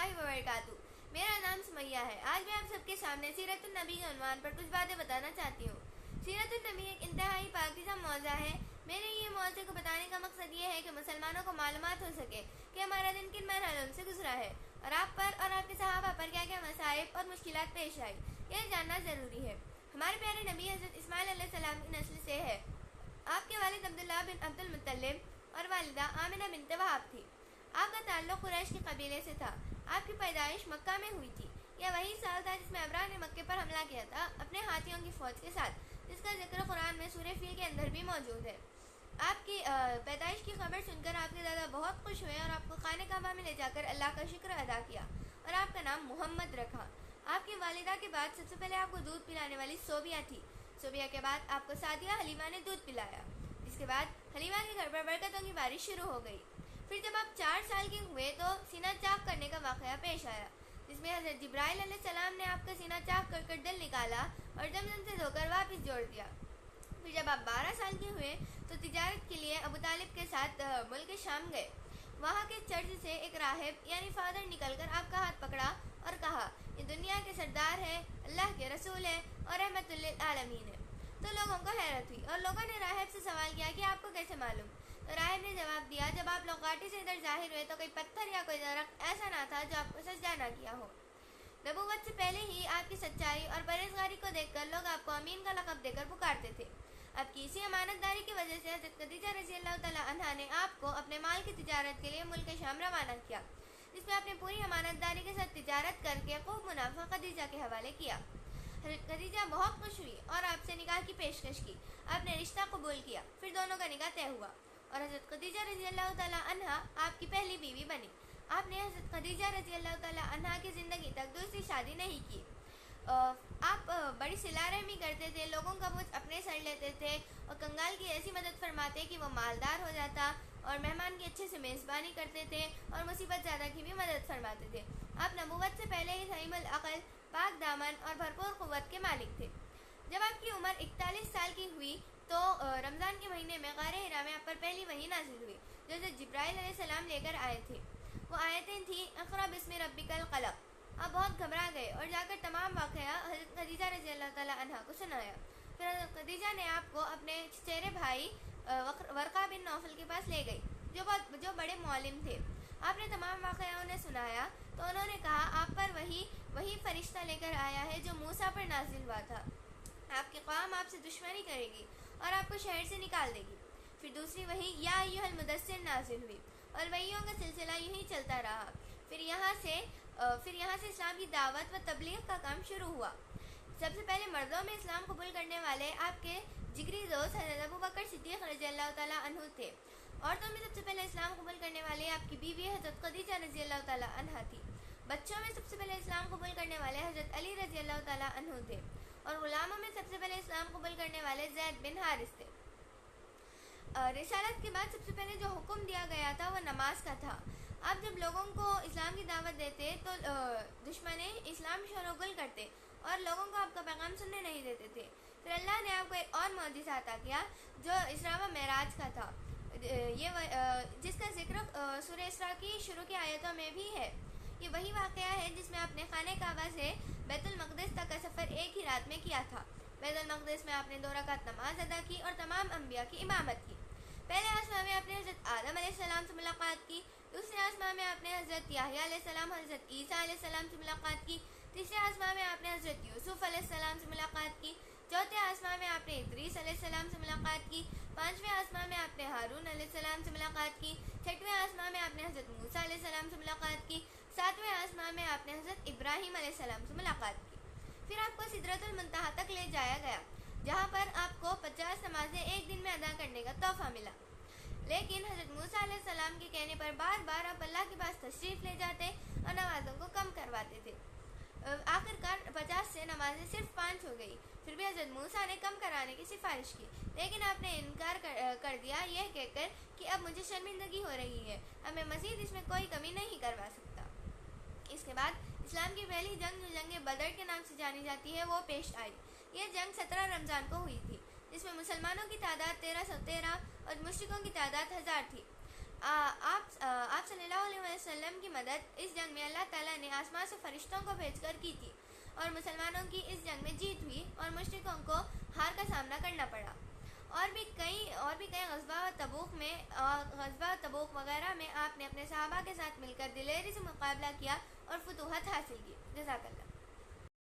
اللہ وبرکاتہ۔ میرا نام سمیہ ہے۔ آج میں آپ سب کے سامنے سیرت النبی کے عنوان پر کچھ باتیں بتانا چاہتی ہوں۔ سیرت النبی ایک انتہائی پاکیزہ موضوع ہے۔ میرے یہ موضوع کو بتانے کا مقصد یہ ہے کہ مسلمانوں کو معلومات ہو سکے کہ ہمارا دن کن مرحلوں سے گزرا ہے اور آپ پر اور آپ کے صحابہ پر کیا کیا مصائب اور مشکلات پیش آئی، یہ جاننا ضروری ہے۔ ہمارے پیارے نبی حضرت اسماعیل علیہ السلام کی نسل سے ہے۔ آپ کے والد عبداللہ بن عبد المطلب اور والدہ آمنہ بنت وہب تھی۔ آپ کا تعلق قریش کے قبیلے سے تھا۔ آپ کی پیدائش مکہ میں ہوئی تھی۔ یہ وہی سال تھا جس میں ابراہ نے مکے پر حملہ کیا تھا اپنے ہاتھیوں کی فوج کے ساتھ، جس کا ذکر قرآن میں سورہ فیل کے اندر بھی موجود ہے۔ آپ کی پیدائش کی خبر سن کر آپ کے دادا بہت خوش ہوئے اور آپ کو خانہ کعبہ میں لے جا کر اللہ کا شکر ادا کیا اور آپ کا نام محمد رکھا۔ آپ کی والدہ کے بعد سب سے پہلے آپ کو دودھ پلانے والی صوبیہ تھی۔ صوبیہ کے بعد آپ کو سعدیہ حلیمہ نے دودھ پلایا، جس کے بعد حلیمہ کے گھر پر برکتوں کی بارش شروع ہو گئی۔ پھر جب آپ 4 سال کے ہوئے تو سینہ چاک کرنے کا واقعہ پیش آیا، جس میں حضرت جبرائیل علیہ السلام نے آپ کا سینہ چاک کر دل نکالا اور زمزم سے دھو کر واپس جوڑ دیا۔ پھر جب آپ 12 سال کے ہوئے تو تجارت کے لیے ابو طالب کے ساتھ ملک شام گئے۔ وہاں کے چرچ سے ایک راہب یعنی فادر نکل کر آپ کا ہاتھ پکڑا اور کہا، یہ دنیا کے سردار ہے، اللہ کے رسول ہے اور رحمت للعالمین ہے۔ تو لوگوں کو حیرت ہوئی اور لوگوں نے راہب سے سوال کیا کہ آپ کو کیسے معلوم؟ تو راہب نے جواب دیا، جب آپ لوگ گاٹی سے ادھر ظاہر ہوئے تو کوئی پتھر یا کوئی درخت ایسا نہ تھا جو آپ کو سجدہ نہ کیا ہو۔ نبوت سے پہلے ہی آپ کی سچائی اور پرہیزگاری کو دیکھ کر لوگ آپ کو امین کا لقب دے کر پکارتے تھے۔ آپ کی اسی امانت داری کی وجہ سے حضرت خدیجہ رضی اللہ تعالیٰ عنہا نے آپ کو اپنے مال کی تجارت کے لیے ملک شام روانہ کیا، جس میں آپ نے پوری امانت داری کے ساتھ تجارت کر کے خوب منافع خدیجہ کے حوالے کیا۔ حضرت خدیجہ بہت خوش ہوئی اور آپ سے نکاح کی پیشکش کی۔ آپ نے رشتہ قبول کیا، پھر دونوں کا نکاح طے ہوا اور حضرت خدیجہ رضی اللہ تعالیٰ عنہا آپ کی پہلی بیوی بنی۔ آپ نے حضرت خدیجہ رضی اللہ تعالیٰ عنہا کی زندگی تک دوسری شادی نہیں کی۔ آپ بڑی صلہ رحمی کرتے تھے، لوگوں کا بوجھ اپنے سر لیتے تھے اور کنگال کی ایسی مدد فرماتے کہ وہ مالدار ہو جاتا، اور مہمان کی اچھے سے میزبانی کرتے تھے اور مصیبت زیادہ کی بھی مدد فرماتے تھے۔ آپ نبوت سے پہلے ہی سلیم العقل، پاک دامن اور بھرپور قوت کے مالک تھے۔ جب آپ کی عمر 41 سال کی ہوئی تو رمضان کے مہینے میں غار حرا میں آپ پر پہلی وحی نازل ہوئی جو حضرت جبرائیل علیہ السلام لے کر آئے تھے۔ وہ آیتیں تھیں، اقرأ بسم ربک القلم۔ آپ بہت گھبرا گئے اور جا کر تمام واقعہ حضرت خدیجہ رضی اللہ تعالیٰ عنہا کو سنایا۔ پھر حضرت خدیجہ نے آپ کو اپنے چچیرے بھائی ورقہ بن نوفل کے پاس لے گئی جو بڑے معلم تھے۔ آپ نے تمام واقعہ انہیں سنایا تو انہوں نے کہا، آپ پر وہی فرشتہ لے کر آیا ہے جو موسیٰ پر نازل ہوا تھا۔ آپ کی قوم آپ سے دشمنی کرے گی اور آپ کو شہر سے نکال دے گی۔ پھر دوسری وحی یا ایھا المدثر نازل ہوئی اور وحیوں کا سلسلہ یوں ہی چلتا رہا۔ پھر یہاں سے اسلام کی دعوت و تبلیغ کا کام شروع ہوا۔ سب سے پہلے مردوں میں اسلام قبول کرنے والے آپ کے جگری دوست حضرت ابوبکر صدیق رضی اللہ تعالیٰ عنہ تھے۔ عورتوں میں سب سے پہلے اسلام قبول کرنے والے آپ کی بیوی حضرت خدیجہ رضی اللہ تعالیٰ عنہا تھی۔ بچوں میں سب سے پہلے اسلام قبول کرنے والے حضرت علی رضی اللہ تعالیٰ عنہ تھے اور غلاموں میں سب سے پہلے اسلام قبول کرنے والے زید بن حارث تھے۔ رسالت کے بعد سب سے پہلے جو حکم دیا گیا تھا وہ نماز کا تھا۔ آپ جب لوگوں کو اسلام کی دعوت دیتے تو دشمن اسلام شور و گل کرتے اور لوگوں کو آپ کا پیغام سننے نہیں دیتے تھے۔ پھر اللہ نے آپ کو ایک اور معجزہ عطا کیا جو اسراء و معراج کا تھا، جس کا ذکر سورہ اسراء کی شروع کی آیتوں میں بھی ہے۔ یہ وہی واقعہ ہے جس میں آپ نے خانہ کعبہ سے بیت المقدس تک کا سفر ایک ہی رات میں کیا تھا۔ بیت المقدس میں آپ نے 2 رکعت نماز ادا کی اور تمام انبیاء کی امامت کی۔ پہلے آسمان میں آپ نے حضرت آدم علیہ السلام سے ملاقات کی، دوسرے آسمان میں آپ نے حضرت یحییٰ علیہ السلام اور حضرت عیسیٰ علیہ السلام سے ملاقات کی، تیسرے آسمان میں آپ نے حضرت یوسف علیہ السلام سے ملاقات کی، چوتھے آسمان میں آپ نے ادریس علیہ السلام سے ملاقات کی، پانچویں آسمان میں آپ نے ہارون علیہ السلام سے ملاقات کی، چھٹویں آسمان میں آپ نے حضرت موسیٰ علیہ السلام سے ملاقات کی، ساتویں آسمان میں آپ نے حضرت ابراہیم علیہ السلام سے ملاقات کی۔ پھر آپ کو سدرۃ المنتہا تک لے جایا گیا، جہاں پر آپ کو 50 نمازیں ایک دن میں ادا کرنے کا تحفہ ملا۔ لیکن حضرت موسیٰ علیہ السلام کے کہنے پر بار بار آپ اللہ کے پاس تشریف لے جاتے اور نمازوں کو کم کرواتے تھے۔ آخر کار 50 سے نمازیں صرف 5 ہو گئی۔ پھر بھی حضرت موسیٰ نے کم کرانے کی سفارش کی، لیکن آپ نے انکار کر دیا یہ کہہ کر کہ اب مجھے شرمندگی ہو رہی ہے، اب میں مزید اس میں کوئی کمی نہیں کروا سکتا۔ اس کے بعد اسلام کی پہلی جنگ جو جنگ بدر کے نام سے جانی جاتی ہے وہ پیش آئی۔ یہ جنگ 17 رمضان کو ہوئی تھی، جس میں مسلمانوں کی تعداد 1313 اور مشرکوں کی تعداد 1000 تھی۔ آپ صلی اللہ علیہ وسلم کی مدد اس جنگ میں اللہ تعالیٰ نے آسمان سے فرشتوں کو بھیج کر کی تھی، اور مسلمانوں کی اس جنگ میں جیت ہوئی اور مشرکوں کو ہار کا سامنا کرنا پڑا۔ اور بھی کئی غزوہ تبوک وغیرہ میں آپ نے اپنے صحابہ کے ساتھ مل کر دلیری سے مقابلہ کیا اور فتوحات حاصل کی۔ جزاک اللہ۔